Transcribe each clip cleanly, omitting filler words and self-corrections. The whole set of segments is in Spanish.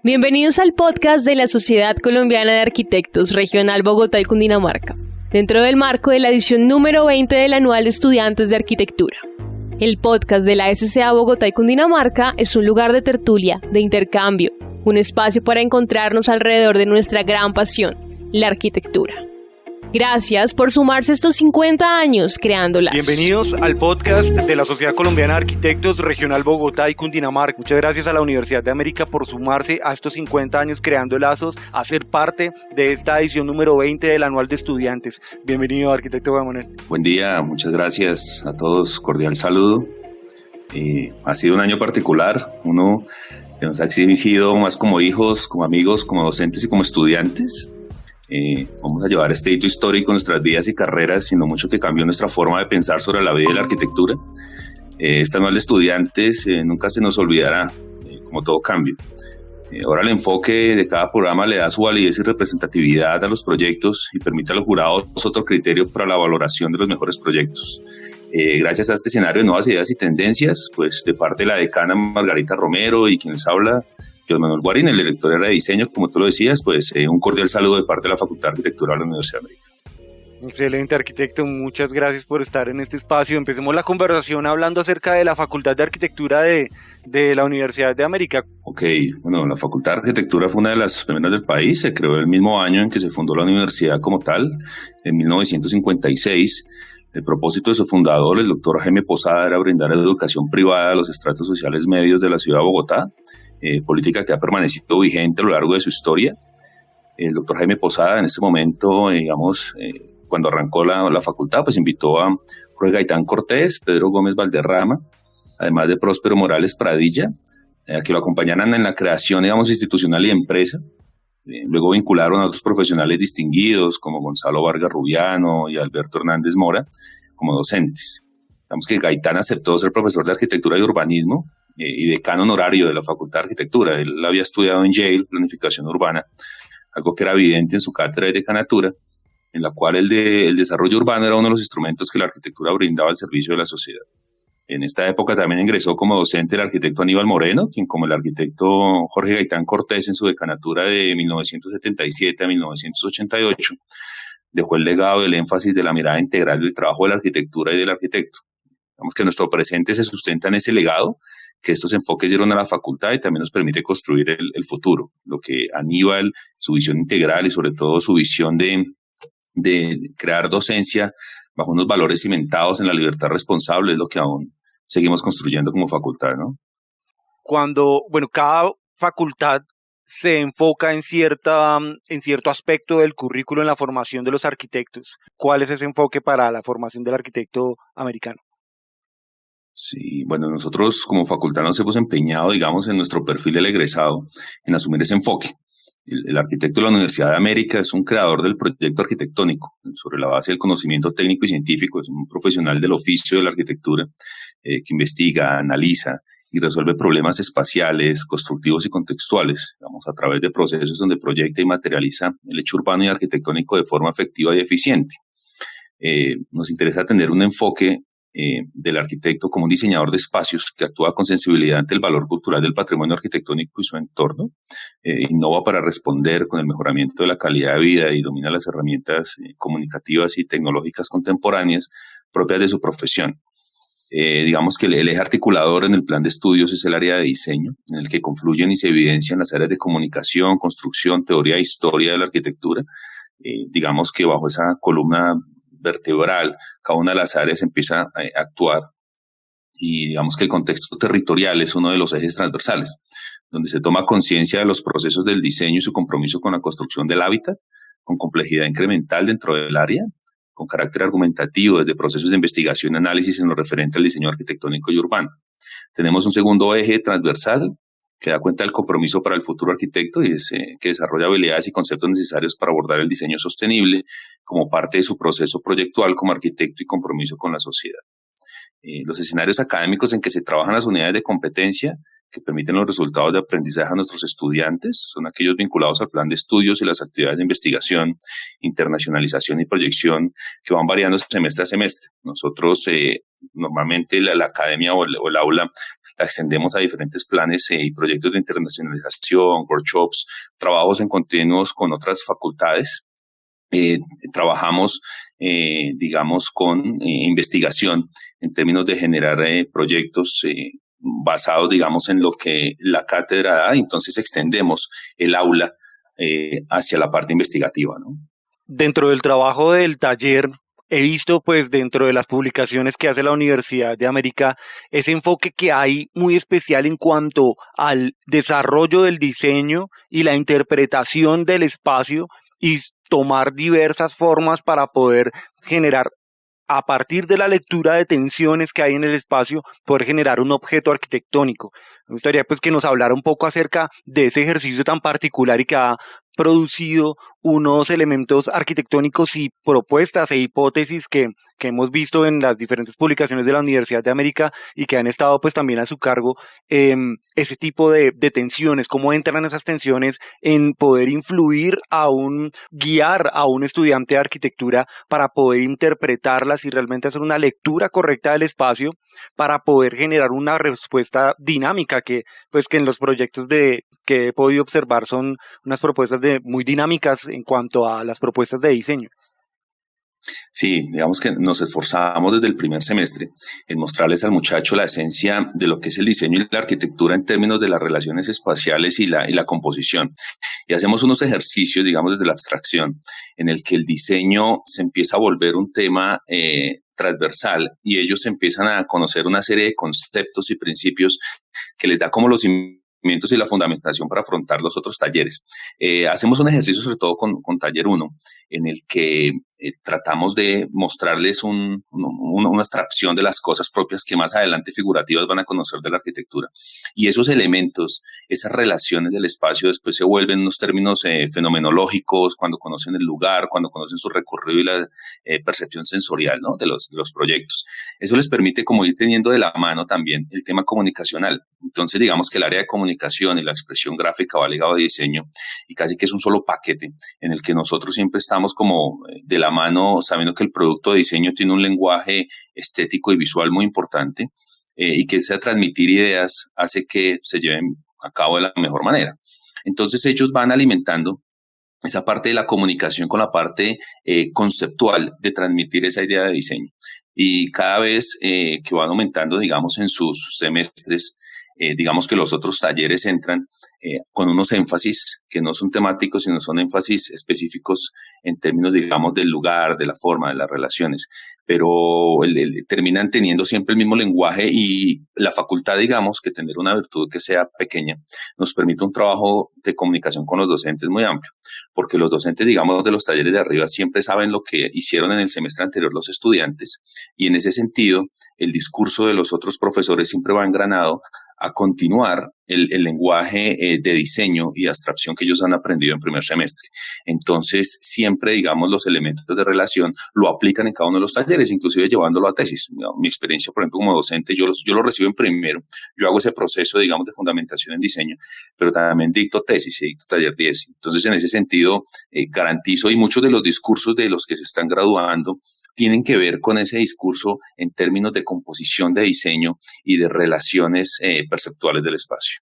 Bienvenidos al podcast de la Sociedad Colombiana de Arquitectos Regional Bogotá y Cundinamarca, dentro del marco de la edición número 20 del Anual de Estudiantes de Arquitectura. El podcast de la SCA Bogotá y Cundinamarca es un lugar de tertulia, de intercambio, un espacio para encontrarnos alrededor de nuestra gran pasión, la arquitectura. Gracias por sumarse a estos 50 años creando lazos. Bienvenidos al podcast de la Sociedad Colombiana de Arquitectos Regional Bogotá y Cundinamarca. Muchas gracias a la Universidad de América por sumarse a estos 50 años creando lazos, a ser parte de esta edición número 20 del Anual de Estudiantes. Bienvenido, arquitecto Juan Manuel. Buen día, muchas gracias a todos, cordial saludo. Ha sido un año particular, uno que nos ha exigido más como hijos, como amigos, como docentes y como estudiantes. Vamos a llevar este hito histórico en nuestras vidas y carreras, sino mucho que cambió nuestra forma de pensar sobre la vida y la arquitectura. Este anual de estudiantes nunca se nos olvidará, como todo cambio. Ahora el enfoque de cada programa le da su validez y representatividad a los proyectos y permite a los jurados otro criterio para la valoración de los mejores proyectos. Gracias a este escenario de nuevas ideas y tendencias, pues de parte de la decana Margarita Romero y quien les habla, Juan Manuel Guarín, el director de diseño, como tú lo decías, pues un cordial saludo de parte de la Facultad de Arquitectura de la Universidad de América. Excelente, arquitecto, muchas gracias por estar en este espacio. Empecemos la conversación hablando acerca de la Facultad de Arquitectura de la Universidad de América. Ok, bueno, la Facultad de Arquitectura fue una de las primeras del país, se creó el mismo año en que se fundó la universidad como tal, en 1956. El propósito de su fundador, el doctor Jaime Posada, era brindar educación privada a los estratos sociales medios de la ciudad de Bogotá, política que ha permanecido vigente a lo largo de su historia. El doctor Jaime Posada en este momento, cuando arrancó la facultad, pues invitó a Jorge Gaitán Cortés, Pedro Gómez Valderrama, además de Próspero Morales Pradilla, a que lo acompañaran en la creación, institucional y de empresa. Luego vincularon a otros profesionales distinguidos como Gonzalo Vargas Rubiano y Alberto Hernández Mora como docentes. Digamos que Gaitán aceptó ser profesor de arquitectura y urbanismo y decano honorario de la Facultad de Arquitectura. Él había estudiado en Yale, planificación urbana, algo que era evidente en su cátedra de decanatura, en la cual el desarrollo urbano era uno de los instrumentos que la arquitectura brindaba al servicio de la sociedad. En esta época también ingresó como docente el arquitecto Aníbal Moreno, quien como el arquitecto Jorge Gaitán Cortés en su decanatura de 1977 a 1988, dejó el legado y el énfasis de la mirada integral del trabajo de la arquitectura y del arquitecto. Digamos que nuestro presente se sustenta en ese legado, que estos enfoques dieron a la facultad y también nos permite construir el futuro. Lo que Aníbal, su visión integral y sobre todo su visión de crear docencia bajo unos valores cimentados en la libertad responsable es lo que aún seguimos construyendo como facultad, ¿no? Cada facultad se enfoca en cierto aspecto del currículo en la formación de los arquitectos. ¿Cuál es ese enfoque para la formación del arquitecto americano? Sí, bueno, nosotros como facultad nos hemos empeñado, en nuestro perfil del egresado, en asumir ese enfoque. El arquitecto de la Universidad de América es un creador del proyecto arquitectónico, sobre la base del conocimiento técnico y científico, es un profesional del oficio de la arquitectura que investiga, analiza y resuelve problemas espaciales, constructivos y contextuales, a través de procesos donde proyecta y materializa el hecho urbano y arquitectónico de forma efectiva y eficiente. Nos interesa tener un enfoque del arquitecto como un diseñador de espacios que actúa con sensibilidad ante el valor cultural del patrimonio arquitectónico y su entorno, innova para responder con el mejoramiento de la calidad de vida y domina las herramientas comunicativas y tecnológicas contemporáneas propias de su profesión. Digamos que el eje articulador en el plan de estudios es el área de diseño, en el que confluyen y se evidencian las áreas de comunicación, construcción, teoría e historia de la arquitectura. Digamos que bajo esa columna vertebral, cada una de las áreas empieza a actuar y digamos que el contexto territorial es uno de los ejes transversales, donde se toma conciencia de los procesos del diseño y su compromiso con la construcción del hábitat, con complejidad incremental dentro del área, con carácter argumentativo desde procesos de investigación y análisis en lo referente al diseño arquitectónico y urbano. Tenemos un segundo eje transversal que da cuenta del compromiso para el futuro arquitecto y es que desarrolla habilidades y conceptos necesarios para abordar el diseño sostenible como parte de su proceso proyectual como arquitecto y compromiso con la sociedad. Los escenarios académicos en que se trabajan las unidades de competencia que permiten los resultados de aprendizaje a nuestros estudiantes son aquellos vinculados al plan de estudios y las actividades de investigación, internacionalización y proyección que van variando semestre a semestre. Nosotros normalmente la academia o el aula la extendemos a diferentes planes y proyectos de internacionalización, workshops, trabajos en continuos con otras facultades. Trabajamos, digamos, con investigación en términos de generar proyectos basados, digamos, en lo que la cátedra da, entonces extendemos el aula hacia la parte investigativa, ¿no? Dentro del trabajo del taller, he visto pues dentro de las publicaciones que hace la Universidad de América ese enfoque que hay muy especial en cuanto al desarrollo del diseño y la interpretación del espacio y tomar diversas formas para poder generar, a partir de la lectura de tensiones que hay en el espacio, poder generar un objeto arquitectónico. Me gustaría pues que nos hablara un poco acerca de ese ejercicio tan particular y que ha producido unos elementos arquitectónicos y propuestas e hipótesis que hemos visto en las diferentes publicaciones de la Universidad de América y que han estado pues también a su cargo, ese tipo de tensiones, cómo entran esas tensiones en poder influir guiar a un estudiante de arquitectura para poder interpretarlas y realmente hacer una lectura correcta del espacio para poder generar una respuesta dinámica que en los proyectos que he podido observar son unas propuestas muy dinámicas en cuanto a las propuestas de diseño. Sí, digamos que nos esforzamos desde el primer semestre en mostrarles al muchacho la esencia de lo que es el diseño y la arquitectura en términos de las relaciones espaciales y la composición. Y hacemos unos ejercicios, digamos, desde la abstracción, en el que el diseño se empieza a volver un tema transversal y ellos empiezan a conocer una serie de conceptos y principios que les da como los y la fundamentación para afrontar los otros talleres. Hacemos un ejercicio sobre todo con taller 1, en el que tratamos de mostrarles una abstracción de las cosas propias que más adelante figurativas van a conocer de la arquitectura. Y esos elementos, esas relaciones del espacio después se vuelven unos términos fenomenológicos cuando conocen el lugar, cuando conocen su recorrido y la percepción sensorial, ¿no?, de los proyectos. Eso les permite como ir teniendo de la mano también el tema comunicacional. Entonces digamos que el área de comunicación y la expresión gráfica va ligado a diseño y casi que es un solo paquete en el que nosotros siempre estamos como de la mano sabiendo que el producto de diseño tiene un lenguaje estético y visual muy importante y que ese transmitir ideas hace que se lleven a cabo de la mejor manera. Entonces ellos van alimentando esa parte de la comunicación con la parte conceptual de transmitir esa idea de diseño. Y cada vez que van aumentando, digamos, en sus semestres, digamos que los otros talleres entran con unos énfasis que no son temáticos, sino son énfasis específicos en términos, digamos, del lugar, de la forma, de las relaciones, pero terminan teniendo siempre el mismo lenguaje y la facultad, digamos, que tener una virtud que sea pequeña, nos permite un trabajo de comunicación con los docentes muy amplio, porque los docentes, digamos, de los talleres de arriba siempre saben lo que hicieron en el semestre anterior los estudiantes y en ese sentido el discurso de los otros profesores siempre va engranado a continuar el lenguaje de diseño y abstracción que ellos han aprendido en primer semestre. Entonces, siempre, digamos, los elementos de relación lo aplican en cada uno de los talleres, inclusive llevándolo a tesis. Mi experiencia, por ejemplo, como docente, yo lo recibo en primero, yo hago ese proceso, digamos, de fundamentación en diseño, pero también dicto tesis y dicto taller 10. Entonces, en ese sentido, garantizo, y muchos de los discursos de los que se están graduando tienen que ver con ese discurso en términos de composición de diseño y de relaciones perceptuales del espacio.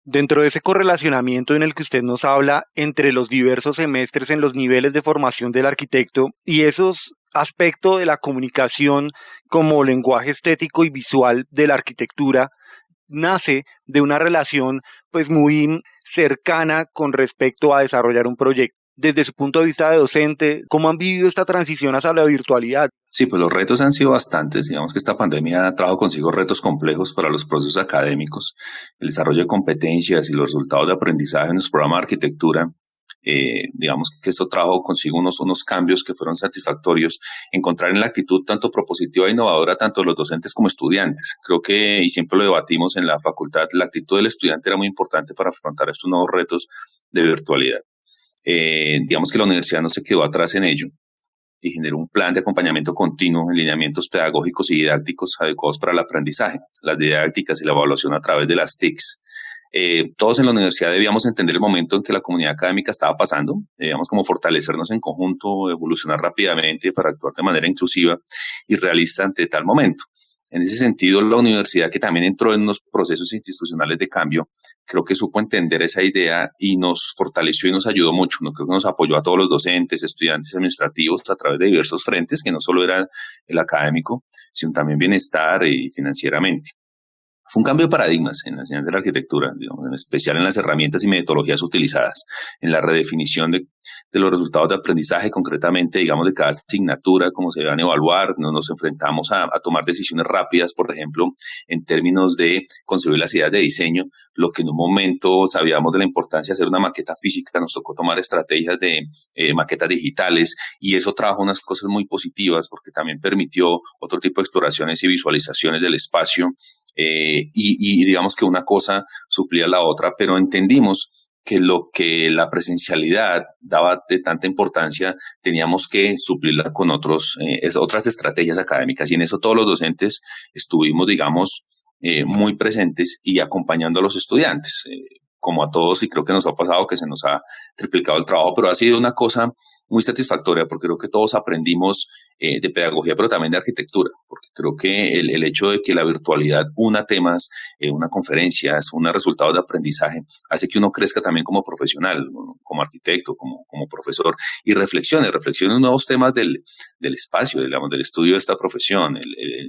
Dentro de ese correlacionamiento en el que usted nos habla entre los diversos semestres en los niveles de formación del arquitecto y esos aspectos de la comunicación como lenguaje estético y visual de la arquitectura, nace de una relación pues muy cercana con respecto a desarrollar un proyecto. Desde su punto de vista de docente, ¿cómo han vivido esta transición hacia la virtualidad? Sí, pues los retos han sido bastantes. Digamos que esta pandemia trajo consigo retos complejos para los procesos académicos, el desarrollo de competencias y los resultados de aprendizaje en los programas de arquitectura. Digamos que esto trajo consigo unos cambios que fueron satisfactorios. Encontrar en la actitud tanto propositiva e innovadora, tanto de los docentes como estudiantes. Creo que, y siempre lo debatimos en la facultad, la actitud del estudiante era muy importante para afrontar estos nuevos retos de virtualidad. Digamos que la universidad no se quedó atrás en ello y generó un plan de acompañamiento continuo en lineamientos pedagógicos y didácticos adecuados para el aprendizaje, las didácticas y la evaluación a través de las TICs. Todos en la universidad debíamos entender el momento en que la comunidad académica estaba pasando, debíamos como fortalecernos en conjunto, evolucionar rápidamente para actuar de manera inclusiva y realista ante tal momento. En ese sentido, la universidad, que también entró en unos procesos institucionales de cambio, creo que supo entender esa idea y nos fortaleció y nos ayudó mucho. ¿No? Creo que nos apoyó a todos los docentes, estudiantes, administrativos a través de diversos frentes, que no solo era el académico, sino también bienestar y financieramente. Fue un cambio de paradigmas en la enseñanza de la arquitectura, digamos, en especial en las herramientas y metodologías utilizadas, en la redefinición de los resultados de aprendizaje, concretamente, digamos, de cada asignatura, cómo se van a evaluar. Nos enfrentamos a tomar decisiones rápidas, por ejemplo, en términos de concebir las ideas de diseño, lo que en un momento sabíamos de la importancia de hacer una maqueta física, nos tocó tomar estrategias de maquetas digitales, y eso trajo unas cosas muy positivas, porque también permitió otro tipo de exploraciones y visualizaciones del espacio, y digamos que una cosa suplía la otra, pero entendimos que lo que la presencialidad daba de tanta importancia, teníamos que suplirla con otras estrategias académicas, y en eso todos los docentes estuvimos, digamos, muy presentes y acompañando a los estudiantes, como a todos, y creo que nos ha pasado que se nos ha triplicado el trabajo, pero ha sido una cosa muy satisfactoria, porque creo que todos aprendimos de pedagogía, pero también de arquitectura, porque creo que el hecho de que la virtualidad una temas, una conferencia, es un resultado de aprendizaje, hace que uno crezca también como profesional, ¿no? Como arquitecto, como profesor, y reflexione nuevos temas del espacio, digamos, del estudio de esta profesión,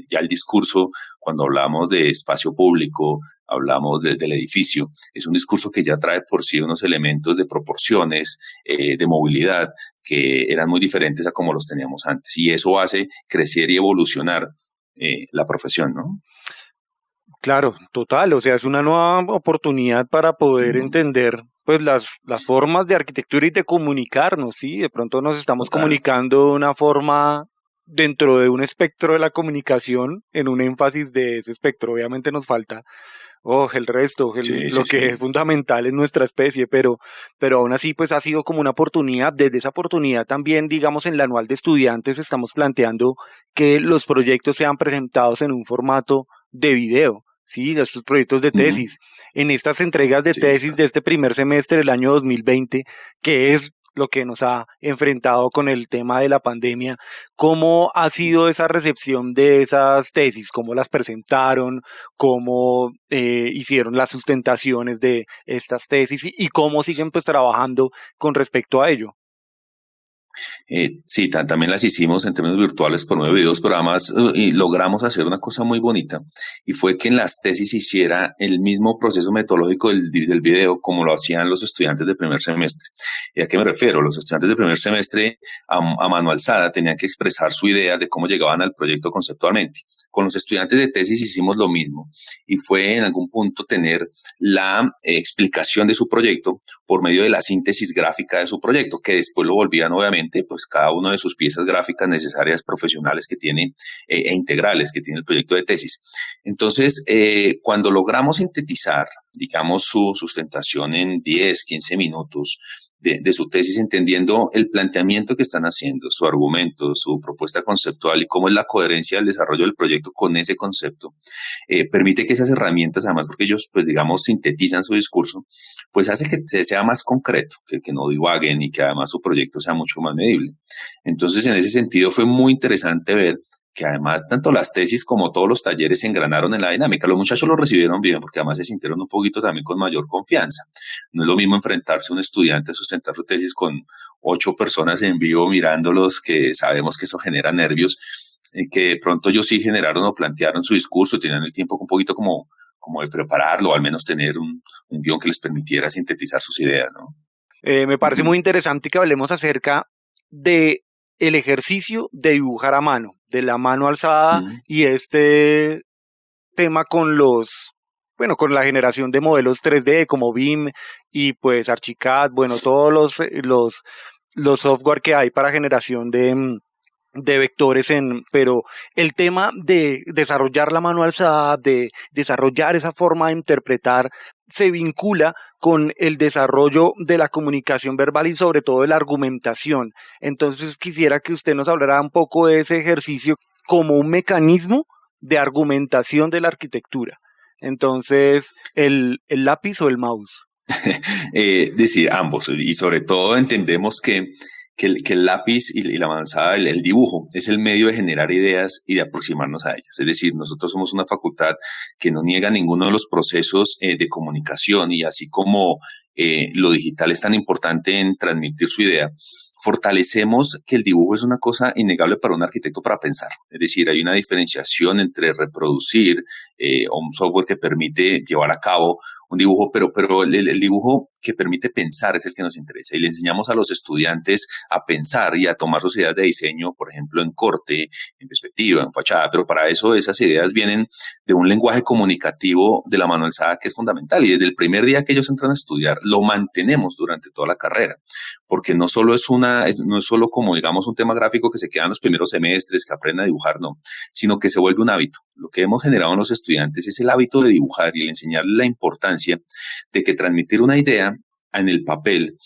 ya el discurso, cuando hablamos de espacio público, hablamos del edificio, es un discurso que ya trae por sí unos elementos de proporciones, de movilidad, que eran muy diferentes a como los teníamos antes, y eso hace crecer y evolucionar la profesión, ¿no? Claro, total, o sea, es una nueva oportunidad para poder entender pues las formas de arquitectura y de comunicarnos, ¿sí? De pronto nos estamos comunicando de una forma dentro de un espectro de la comunicación, en un énfasis de ese espectro. Obviamente nos falta el resto, lo que es fundamental en nuestra especie, pero aún así pues ha sido como una oportunidad. Desde esa oportunidad también, digamos, en el anual de estudiantes estamos planteando que los proyectos sean presentados en un formato de video, ¿sí? Estos proyectos de tesis, en estas entregas de tesis de este primer semestre del año 2020, que es lo que nos ha enfrentado con el tema de la pandemia. ¿Cómo ha sido esa recepción de esas tesis? ¿Cómo las presentaron? ¿Cómo hicieron las sustentaciones de estas tesis? ¿Y cómo siguen pues trabajando con respecto a ello? Sí, también las hicimos en términos virtuales por medio de videos, pero además y logramos hacer una cosa muy bonita, y fue que en las tesis se hiciera el mismo proceso metodológico del video como lo hacían los estudiantes de primer semestre. ¿Y a qué me refiero? Los estudiantes de primer semestre a mano alzada tenían que expresar su idea de cómo llegaban al proyecto conceptualmente. Con los estudiantes de tesis hicimos lo mismo, y fue en algún punto tener la explicación de su proyecto por medio de la síntesis gráfica de su proyecto, que después lo volvían obviamente pues cada uno de sus piezas gráficas necesarias profesionales que tiene e integrales que tiene el proyecto de tesis. Entonces, cuando logramos sintetizar, digamos, su sustentación en 10, 15 minutos de su tesis, entendiendo el planteamiento que están haciendo, su argumento, su propuesta conceptual y cómo es la coherencia del desarrollo del proyecto con ese concepto, permite que esas herramientas, además porque ellos, pues digamos, sintetizan su discurso, pues hace que sea más concreto, que no divaguen, y que además su proyecto sea mucho más medible. Entonces, en ese sentido fue muy interesante ver que además tanto las tesis como todos los talleres se engranaron en la dinámica. Los muchachos lo recibieron bien, porque además se sintieron un poquito también con mayor confianza. No es lo mismo enfrentarse a un estudiante a sustentar su tesis con 8 personas en vivo mirándolos, que sabemos que eso genera nervios, que de pronto ellos sí generaron o plantearon su discurso, tenían el tiempo un poquito como de prepararlo, o al menos tener un guión que les permitiera sintetizar sus ideas, ¿no? Me parece muy interesante que hablemos acerca de el ejercicio de dibujar a mano, de la mano alzada, y este tema con con la generación de modelos 3D como BIM y pues Archicad, todos los software que hay para generación de vectores, pero el tema de desarrollar la mano alzada, de desarrollar esa forma de interpretar, se vincula con el desarrollo de la comunicación verbal y sobre todo de la argumentación. Entonces quisiera que usted nos hablara un poco de ese ejercicio como un mecanismo de argumentación de la arquitectura. Entonces, ¿el lápiz o el mouse? Decir ambos, y sobre todo entendemos que que el lápiz y la manzana, el dibujo, es el medio de generar ideas y de aproximarnos a ellas. Es decir, nosotros somos una facultad que no niega ninguno de los procesos de comunicación, y así como lo digital es tan importante en transmitir su idea, fortalecemos que el dibujo es una cosa innegable para un arquitecto para pensar. Es decir, hay una diferenciación entre reproducir un software que permite llevar a cabo un dibujo, pero el dibujo que permite pensar es el que nos interesa, y le enseñamos a los estudiantes a pensar y a tomar sus ideas de diseño, por ejemplo, en corte, en perspectiva, en fachada, pero para eso esas ideas vienen de un lenguaje comunicativo de la mano alzada que es fundamental, y desde el primer día que ellos entran a estudiar lo mantenemos durante toda la carrera, porque no es solo como, digamos, un tema gráfico que se queda en los primeros semestres, que aprenden a dibujar, no, sino que se vuelve un hábito. Lo que hemos generado en los estudiantes es el hábito de dibujar y el enseñarles la importancia de que transmitir una idea en el papel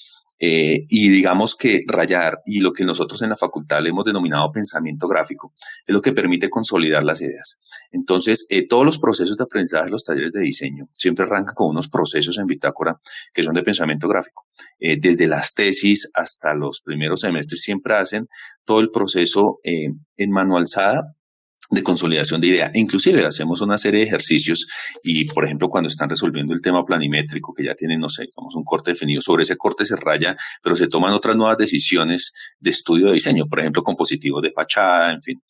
y digamos que rayar, y lo que nosotros en la facultad le hemos denominado pensamiento gráfico, es lo que permite consolidar las ideas. Entonces, todos los procesos de aprendizaje de los talleres de diseño siempre arrancan con unos procesos en bitácora que son de pensamiento gráfico. Desde las tesis hasta los primeros semestres siempre hacen todo el proceso en mano alzada de consolidación de idea. Inclusive hacemos una serie de ejercicios y, por ejemplo, cuando están resolviendo el tema planimétrico, que ya tienen, no sé, digamos, un corte definido, sobre ese corte se raya, pero se toman otras nuevas decisiones de estudio de diseño, por ejemplo, compositivos de fachada, en fin.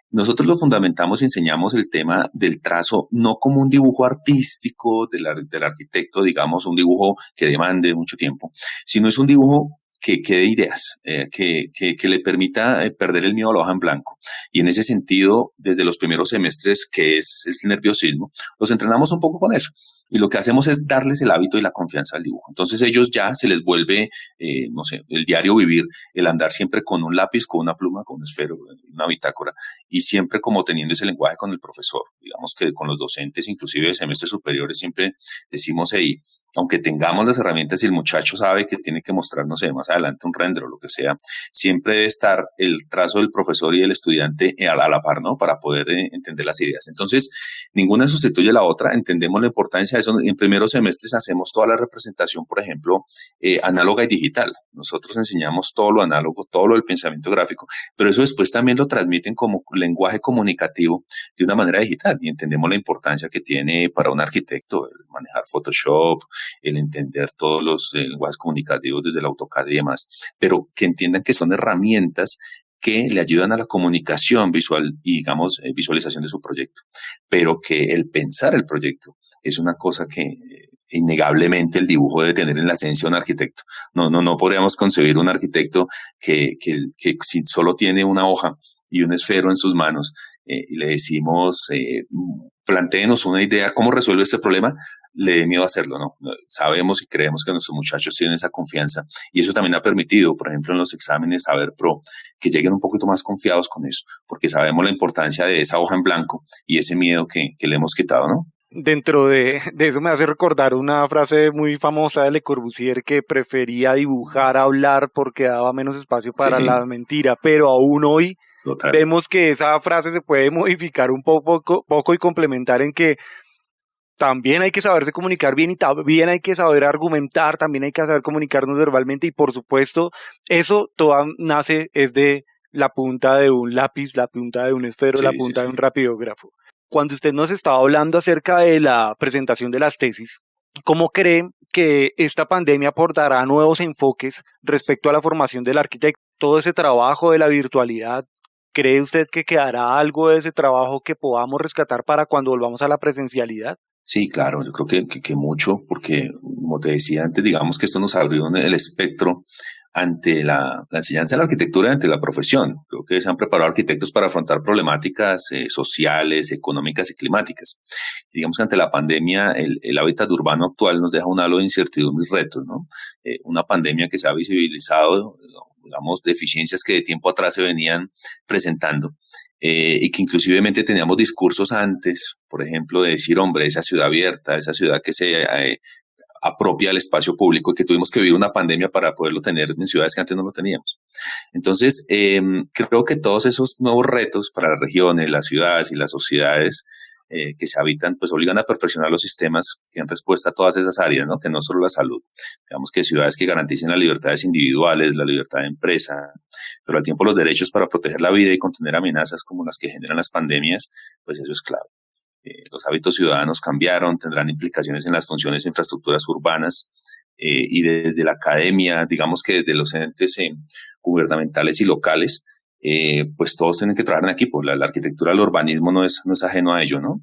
Nosotros lo fundamentamos y enseñamos el tema del trazo no como un dibujo artístico del arquitecto, digamos, un dibujo que demande mucho tiempo, sino es un dibujo que dé ideas, que le permita perder el miedo a la hoja en blanco. Y en ese sentido, desde los primeros semestres, que es el nerviosismo, los entrenamos un poco con eso. Y lo que hacemos es darles el hábito y la confianza al dibujo. Entonces ellos ya se les vuelve, no sé, el diario vivir, el andar siempre con un lápiz, con una pluma, con un esfero, una bitácora, y siempre como teniendo ese lenguaje con el profesor. Digamos que con los docentes, inclusive de semestres superiores, siempre decimos ahí, aunque tengamos las herramientas y el muchacho sabe que tiene que mostrar, no sé, más adelante un render o lo que sea, siempre debe estar el trazo del profesor y del estudiante a la par, ¿no? Para poder entender las ideas. Entonces, ninguna sustituye a la otra, entendemos la importancia de eso. En primeros semestres hacemos toda la representación, por ejemplo, análoga y digital. Nosotros enseñamos todo lo análogo, todo lo del pensamiento gráfico, pero eso después también lo transmiten como lenguaje comunicativo de una manera digital, y entendemos la importancia que tiene para un arquitecto el manejar Photoshop, el entender todos los lenguajes comunicativos desde el AutoCAD y demás, pero que entiendan que son herramientas que le ayudan a la comunicación visual y, digamos, visualización de su proyecto, pero que el pensar el proyecto es una cosa que innegablemente el dibujo debe tener en la esencia de un arquitecto. No podríamos concebir un arquitecto que si solo tiene una hoja y un esfero en sus manos y le decimos, plantéenos una idea, ¿cómo resuelve este problema? Le dé miedo hacerlo, ¿no? Sabemos y creemos que nuestros muchachos tienen esa confianza, y eso también ha permitido, por ejemplo, en los exámenes Saber Pro, que lleguen un poquito más confiados con eso, porque sabemos la importancia de esa hoja en blanco y ese miedo que le hemos quitado, ¿no? Dentro de eso me hace recordar una frase muy famosa de Le Corbusier, que prefería dibujar a hablar porque daba menos espacio para la mentira, pero aún hoy total, vemos que esa frase se puede modificar un poco y complementar en que también hay que saberse comunicar bien, y también hay que saber argumentar, también hay que saber comunicarnos verbalmente, y por supuesto eso todo nace es de la punta de un lápiz, la punta de un esfero, la punta de un rapidógrafo. Cuando usted nos estaba hablando acerca de la presentación de las tesis, ¿cómo cree que esta pandemia aportará nuevos enfoques respecto a la formación del arquitecto? Todo ese trabajo de la virtualidad, ¿cree usted que quedará algo de ese trabajo que podamos rescatar para cuando volvamos a la presencialidad? Sí, claro, yo creo que mucho, porque como te decía antes, digamos que esto nos abrió el espectro ante la enseñanza de la arquitectura, ante la profesión. Creo que se han preparado arquitectos para afrontar problemáticas sociales, económicas y climáticas. Y digamos que ante la pandemia, el hábitat urbano actual nos deja un halo de incertidumbre y retos, ¿no? Una pandemia que se ha visibilizado, digamos, deficiencias que de tiempo atrás se venían presentando, y que inclusivemente teníamos discursos antes, por ejemplo, de decir, hombre, esa ciudad abierta, esa ciudad que se apropia del espacio público, y que tuvimos que vivir una pandemia para poderlo tener en ciudades que antes no lo teníamos. Entonces, creo que todos esos nuevos retos para las regiones, las ciudades y las sociedades que se habitan, pues obligan a perfeccionar los sistemas que den respuesta a todas esas áreas, ¿no? Que no solo la salud. Digamos que ciudades que garanticen las libertades individuales, la libertad de empresa, pero al tiempo los derechos para proteger la vida y contener amenazas como las que generan las pandemias, pues eso es clave. Los hábitos ciudadanos cambiaron, tendrán implicaciones en las funciones e infraestructuras urbanas, y desde la academia, digamos que desde los entes gubernamentales y locales, pues todos tienen que trabajar en equipo. La arquitectura del urbanismo no es ajeno a ello, ¿no?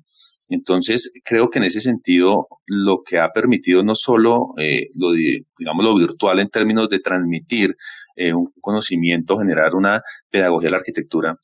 Entonces, creo que en ese sentido, lo que ha permitido no solo lo virtual en términos de transmitir un conocimiento, generar una pedagogía de la arquitectura,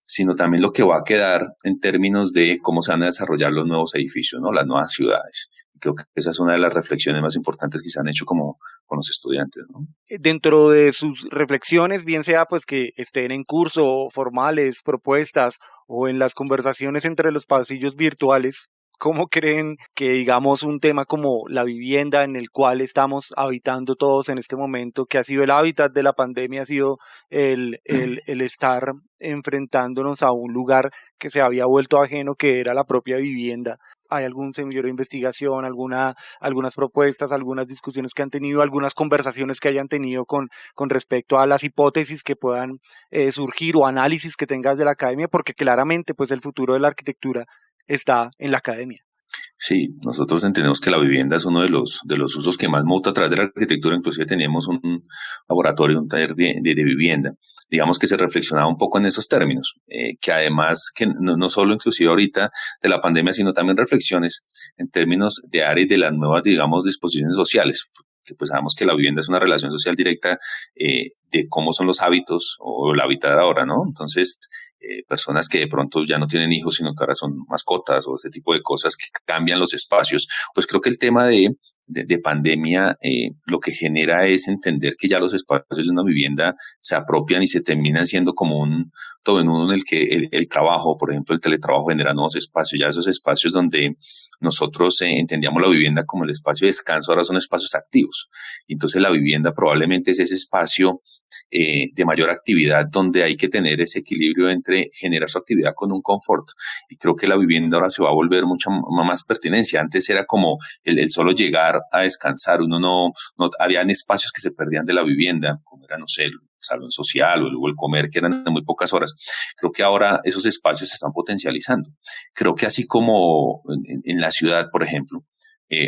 sino también lo que va a quedar en términos de cómo se van a desarrollar los nuevos edificios, ¿no? Las nuevas ciudades. Creo que esa es una de las reflexiones más importantes que se han hecho como con los estudiantes, ¿no? Dentro de sus reflexiones, bien sea pues que estén en curso, formales, propuestas o en las conversaciones entre los pasillos virtuales, ¿cómo creen que, digamos, un tema como la vivienda en el cual estamos habitando todos en este momento, que ha sido el hábitat de la pandemia, ha sido el estar enfrentándonos a un lugar que se había vuelto ajeno, que era la propia vivienda? ¿Hay algún semillero de investigación, algunas propuestas, algunas discusiones que han tenido, algunas conversaciones que hayan tenido con respecto a las hipótesis que puedan surgir o análisis que tengas de la academia? Porque claramente pues el futuro de la arquitectura está en la academia. Sí, nosotros entendemos que la vivienda es uno de los usos que más muta a través de la arquitectura. Inclusive teníamos un laboratorio, un taller de vivienda. Digamos que se reflexionaba un poco en esos términos, que además, que no solo inclusive ahorita de la pandemia, sino también reflexiones en términos de área y de las nuevas, digamos, disposiciones sociales. Que pues sabemos que la vivienda es una relación social directa de cómo son los hábitos o el hábitat ahora, ¿no? Entonces, personas que de pronto ya no tienen hijos, sino que ahora son mascotas o ese tipo de cosas que cambian los espacios. Pues creo que el tema de pandemia lo que genera es entender que ya los espacios de una vivienda se apropian y se terminan siendo como todo en uno en el que el trabajo, por ejemplo, el teletrabajo genera nuevos espacios. Ya esos espacios donde nosotros entendíamos la vivienda como el espacio de descanso, ahora son espacios activos. Entonces la vivienda probablemente es ese espacio de mayor actividad donde hay que tener ese equilibrio entre generar su actividad con un confort. Y creo que la vivienda ahora se va a volver mucha más pertinencia. Antes era como el solo llegar a descansar. Uno no habían espacios que se perdían de la vivienda, como era, no sé, el salón social o el comer, que eran de muy pocas horas. Creo que ahora esos espacios se están potencializando. Creo que así como en la ciudad, por ejemplo,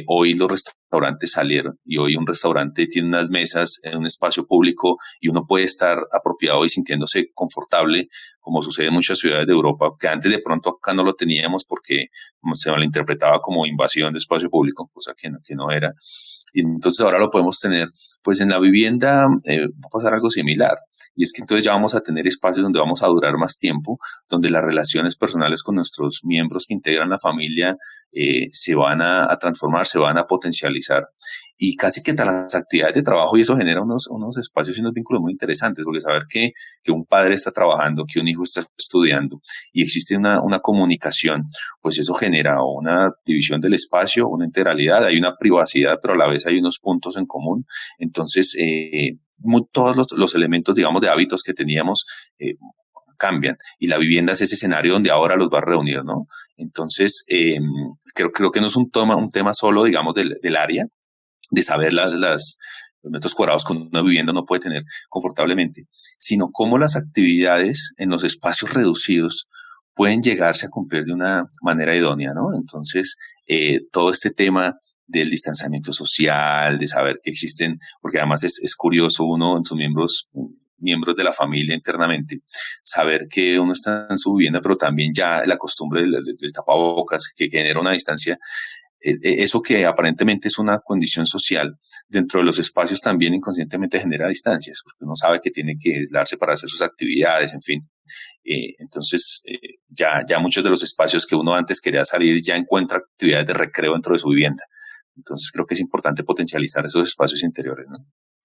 hoy los restaurantes salieron y hoy un restaurante tiene unas mesas en un espacio público y uno puede estar apropiado y sintiéndose confortable, como sucede en muchas ciudades de Europa, que antes de pronto acá no lo teníamos porque se malinterpretaba como invasión de espacio público, cosa que no era. Y entonces ahora lo podemos tener. Pues en la vivienda va a pasar algo similar, y es que entonces ya vamos a tener espacios donde vamos a durar más tiempo, donde las relaciones personales con nuestros miembros que integran la familia se van a transformar, se van a potencializar, y casi que las actividades de trabajo, y eso genera unos espacios y unos vínculos muy interesantes, porque saber que un padre está trabajando, que un hijo está estudiando y existe una comunicación, pues eso genera una división del espacio, una integralidad, hay una privacidad, pero a la vez hay unos puntos en común. Entonces todos los elementos, digamos, de hábitos que teníamos cambian, y la vivienda es ese escenario donde ahora los va a reunir, ¿no? Entonces, creo que no es un tema solo, digamos, del área, de saber los metros cuadrados que una vivienda no puede tener confortablemente, sino cómo las actividades en los espacios reducidos pueden llegarse a cumplir de una manera idónea, ¿no? Entonces, todo este tema del distanciamiento social, de saber que existen, porque además es curioso uno en sus miembros de la familia internamente, saber que uno está en su vivienda, pero también ya la costumbre del tapabocas que genera una distancia, eso que aparentemente es una condición social, dentro de los espacios también inconscientemente genera distancias, porque uno sabe que tiene que aislarse para hacer sus actividades, en fin. Entonces, ya muchos de los espacios que uno antes quería salir ya encuentra actividades de recreo dentro de su vivienda. Entonces, creo que es importante potencializar esos espacios interiores, ¿no?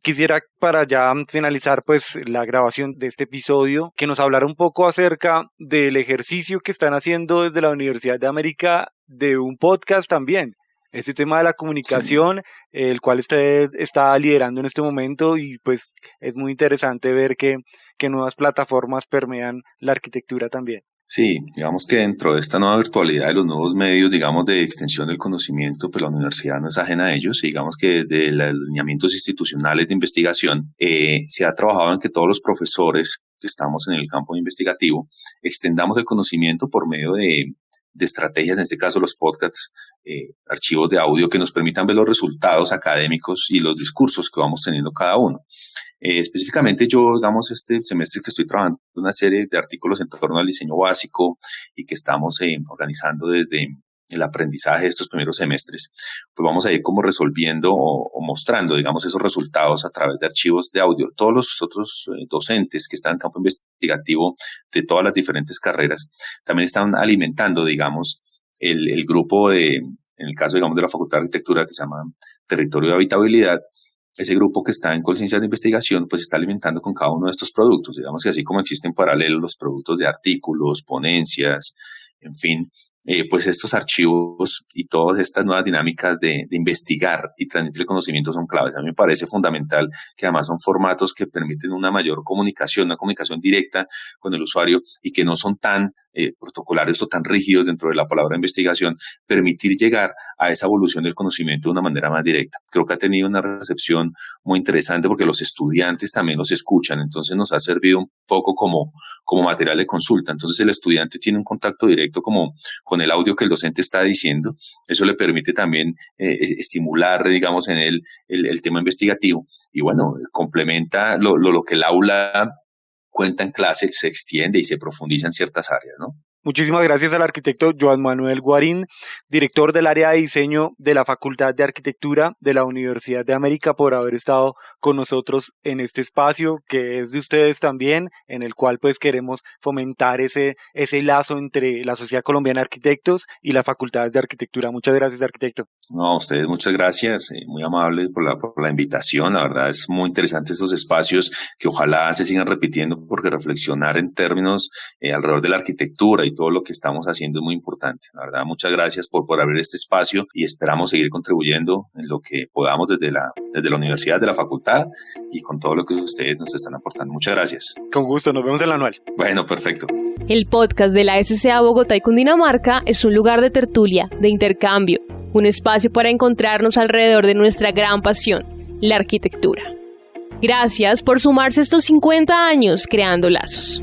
Quisiera, para ya finalizar pues la grabación de este episodio, que nos hablara un poco acerca del ejercicio que están haciendo desde la Universidad de América de un podcast también. Este tema de la comunicación, sí, el cual usted está liderando en este momento, y pues es muy interesante ver que nuevas plataformas permean la arquitectura también. Sí, digamos que dentro de esta nueva virtualidad de los nuevos medios, digamos, de extensión del conocimiento, pues la universidad no es ajena a ellos. Digamos que desde los lineamientos institucionales de investigación se ha trabajado en que todos los profesores que estamos en el campo investigativo extendamos el conocimiento por medio de estrategias, en este caso los podcasts, archivos de audio que nos permitan ver los resultados académicos y los discursos que vamos teniendo cada uno. Específicamente yo, digamos, este semestre que estoy trabajando una serie de artículos en torno al diseño básico y que estamos organizando desde el aprendizaje de estos primeros semestres, pues vamos a ir como resolviendo o mostrando, digamos, esos resultados a través de archivos de audio. Todos los otros docentes que están en el campo investigativo de todas las diferentes carreras también están alimentando, digamos, el grupo en el caso, digamos, de la Facultad de Arquitectura que se llama Territorio de Habitabilidad. Ese grupo que está en conciencia de investigación, pues está alimentando con cada uno de estos productos. Digamos que así como existen en paralelo los productos de artículos, ponencias, en fin, pues estos archivos y todas estas nuevas dinámicas de investigar y transmitir el conocimiento son claves. A mí me parece fundamental que además son formatos que permiten una mayor comunicación, una comunicación directa con el usuario y que no son tan protocolares o tan rígidos dentro de la palabra investigación, permitir llegar a esa evolución del conocimiento de una manera más directa. Creo que ha tenido una recepción muy interesante porque los estudiantes también los escuchan, entonces nos ha servido un poco como material de consulta. Entonces el estudiante tiene un contacto directo con el audio que el docente está diciendo. Eso le permite también estimular, digamos, en él el tema investigativo y bueno, complementa lo que el aula cuenta en clase, se extiende y se profundiza en ciertas áreas, ¿no? Muchísimas gracias al arquitecto Joan Manuel Guarín, director del área de diseño de la Facultad de Arquitectura de la Universidad de América, por haber estado con nosotros en este espacio que es de ustedes también, en el cual pues queremos fomentar ese lazo entre la Sociedad Colombiana de Arquitectos y las facultades de arquitectura. Muchas gracias, arquitecto. No, a ustedes muchas gracias, muy amables por la invitación. La verdad es muy interesante estos espacios que ojalá se sigan repitiendo porque reflexionar en términos alrededor de la arquitectura y todo lo que estamos haciendo es muy importante. La verdad, muchas gracias por abrir este espacio y esperamos seguir contribuyendo en lo que podamos desde la universidad, de la facultad y con todo lo que ustedes nos están aportando. Muchas gracias. Con gusto, nos vemos en la anual. Bueno, perfecto. El podcast de la SCA Bogotá y Cundinamarca es un lugar de tertulia, de intercambio, un espacio para encontrarnos alrededor de nuestra gran pasión, la arquitectura. Gracias por sumarse estos 50 años creando lazos.